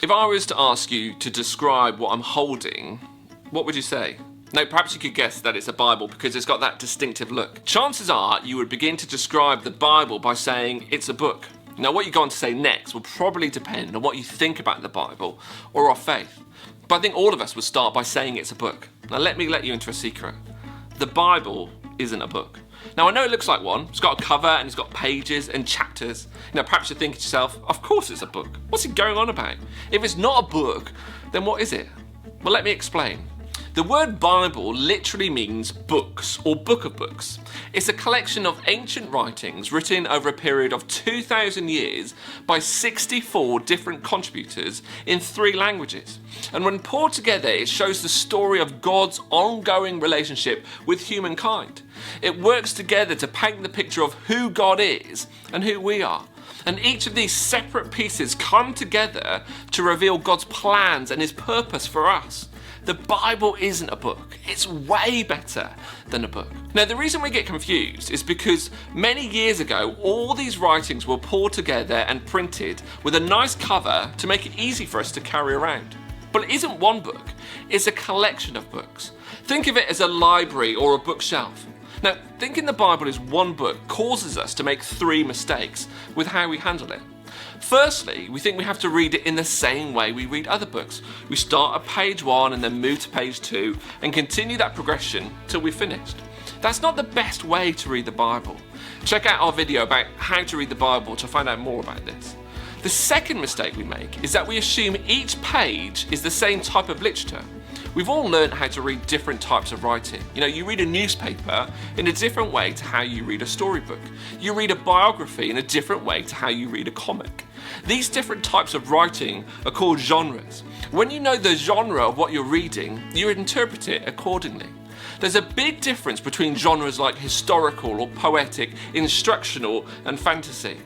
If I was to ask you to describe what I'm holding, what would you say? Now, perhaps you could guess that it's a Bible because it's got that distinctive look. Chances are you would begin to describe the Bible by saying it's a book. Now, what you go on to say next will probably depend on what you think about the Bible or our faith. But I think all of us would start by saying it's a book. Now, let me let you into a secret. The Bible isn't a book. Now, I know it looks like one. It's got a cover and it's got pages and chapters. Perhaps you're thinking to yourself, of course it's a book. What's it going on about? If it's not a book, then what is it? Well, let me explain. The word Bible literally means books or book of books. It's a collection of ancient writings written over a period of 2,000 years by 64 different contributors in 3 languages. And when poured together, it shows the story of God's ongoing relationship with humankind. It works together to paint the picture of who God is and who we are. And each of these separate pieces come together to reveal God's plans and his purpose for us. The Bible isn't a book. It's way better than a book. Now, the reason we get confused is because many years ago, all these writings were pulled together and printed with a nice cover to make it easy for us to carry around. But it isn't one book. It's a collection of books. Think of it as a library or a bookshelf. Now, thinking the Bible is one book causes us to make 3 mistakes with how we handle it. Firstly, we think we have to read it in the same way we read other books. We start at page 1 and then move to page 2 and continue that progression till we're finished. That's not the best way to read the Bible. Check out our video about how to read the Bible to find out more about this. The second mistake we make is that we assume each page is the same type of literature. We've all learned how to read different types of writing. You read a newspaper in a different way to how you read a storybook. You read a biography in a different way to how you read a comic. These different types of writing are called genres. When you know the genre of what you're reading, you interpret it accordingly. There's a big difference between genres like historical or poetic, instructional, and fantasy.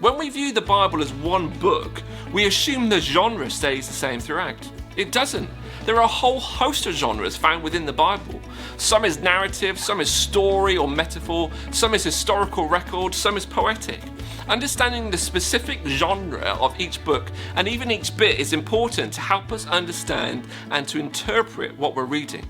When we view the Bible as one book, we assume the genre stays the same throughout. It doesn't. There are a whole host of genres found within the Bible. Some is narrative, some is story or metaphor, some is historical record, some is poetic. Understanding the specific genre of each book and even each bit is important to help us understand and to interpret what we're reading.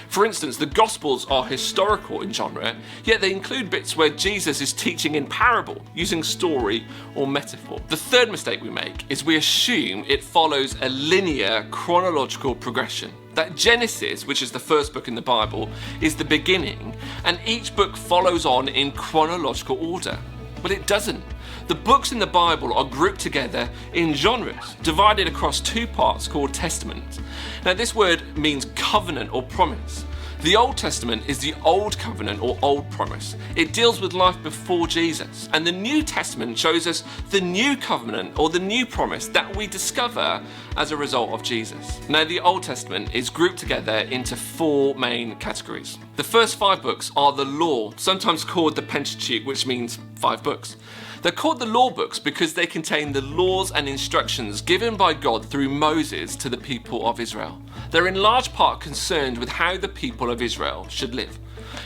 For instance, the Gospels are historical in genre, yet they include bits where Jesus is teaching in parable, using story or metaphor. The third mistake we make is we assume it follows a linear chronological progression. That Genesis, which is the first book in the Bible, is the beginning, and each book follows on in chronological order. But it doesn't. The books in the Bible are grouped together in genres, divided across 2 parts called testaments. Now, this word means covenant or promise. The Old Testament is the Old Covenant or Old Promise. It deals with life before Jesus. And the New Testament shows us the New Covenant or the New Promise that we discover as a result of Jesus. Now, the Old Testament is grouped together into 4 main categories. The first 5 books are the Law, sometimes called the Pentateuch, which means 5 books. They're called the law books because they contain the laws and instructions given by God through Moses to the people of Israel. They're in large part concerned with how the people of Israel should live.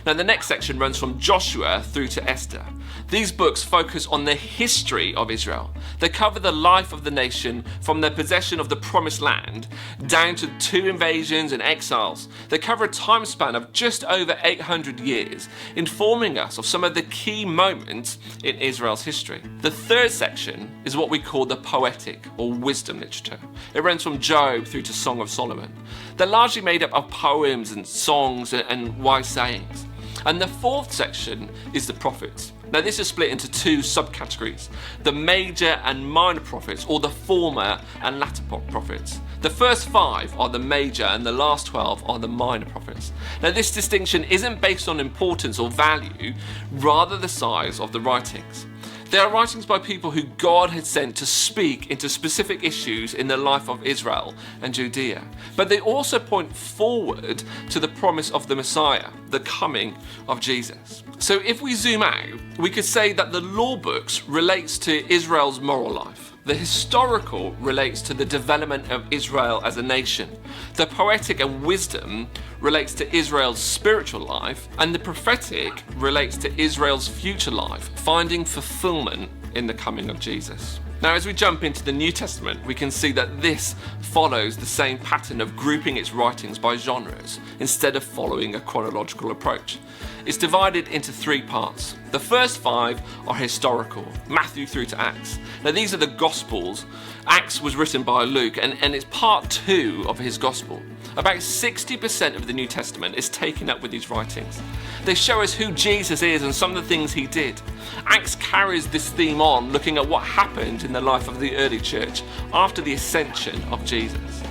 Now, the next section runs from Joshua through to Esther. These books focus on the history of Israel. They cover the life of the nation from their possession of the promised land down to 2 invasions and exiles. They cover a time span of just over 800 years, informing us of some of the key moments in Israel's history. The third section is what we call the poetic or wisdom literature. It runs from Job through to Song of Solomon. They're largely made up of poems and songs and wise sayings. And the fourth section is the prophets. Now, this is split into 2 subcategories, the major and minor prophets, or the former and latter prophets. The first 5 are the major and the last 12 are the minor prophets. Now, this distinction isn't based on importance or value, rather the size of the writings. They are writings by people who God had sent to speak into specific issues in the life of Israel and Judea. But they also point forward to the promise of the Messiah, the coming of Jesus. So if we zoom out, we could say that the law books relates to Israel's moral life. The historical relates to the development of Israel as a nation. The poetic and wisdom relates to Israel's spiritual life, and the prophetic relates to Israel's future life, finding fulfillment in the coming of Jesus. Now, as we jump into the New Testament, we can see that this follows the same pattern of grouping its writings by genres instead of following a chronological approach. It's divided into 3 parts. The first 5 are historical, Matthew through to Acts. Now, these are the Gospels. Acts was written by Luke, and it's part 2 of his Gospel. About 60% of the New Testament is taken up with these writings. They show us who Jesus is and some of the things he did. Acts carries this theme on, looking at what happened in the life of the early church after the ascension of Jesus.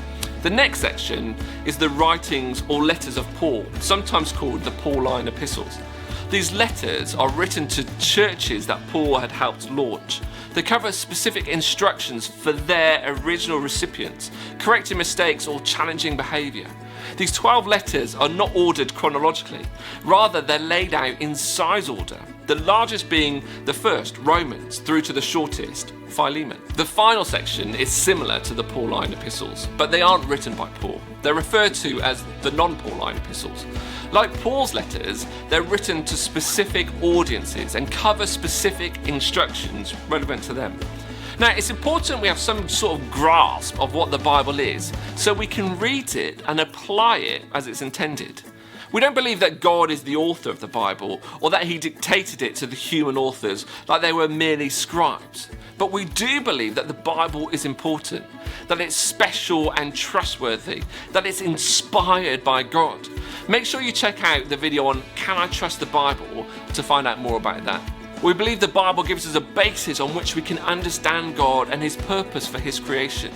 The next section is the writings or letters of Paul, sometimes called the Pauline epistles. These letters are written to churches that Paul had helped launch. They cover specific instructions for their original recipients, correcting mistakes or challenging behaviour. These 12 letters are not ordered chronologically, rather they're laid out in size order, the largest being the first, Romans, through to the shortest, Philemon. The final section is similar to the Pauline epistles, but they aren't written by Paul. They're referred to as the non-Pauline epistles. Like Paul's letters, they're written to specific audiences and cover specific instructions relevant to them. Now, it's important we have some sort of grasp of what the Bible is, so we can read it and apply it as it's intended. We don't believe that God is the author of the Bible or that he dictated it to the human authors like they were merely scribes. But we do believe that the Bible is important, that it's special and trustworthy, that it's inspired by God. Make sure you check out the video on Can I Trust the Bible to find out more about that. We believe the Bible gives us a basis on which we can understand God and his purpose for his creation.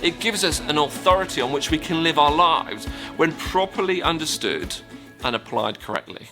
It gives us an authority on which we can live our lives when properly understood and applied correctly.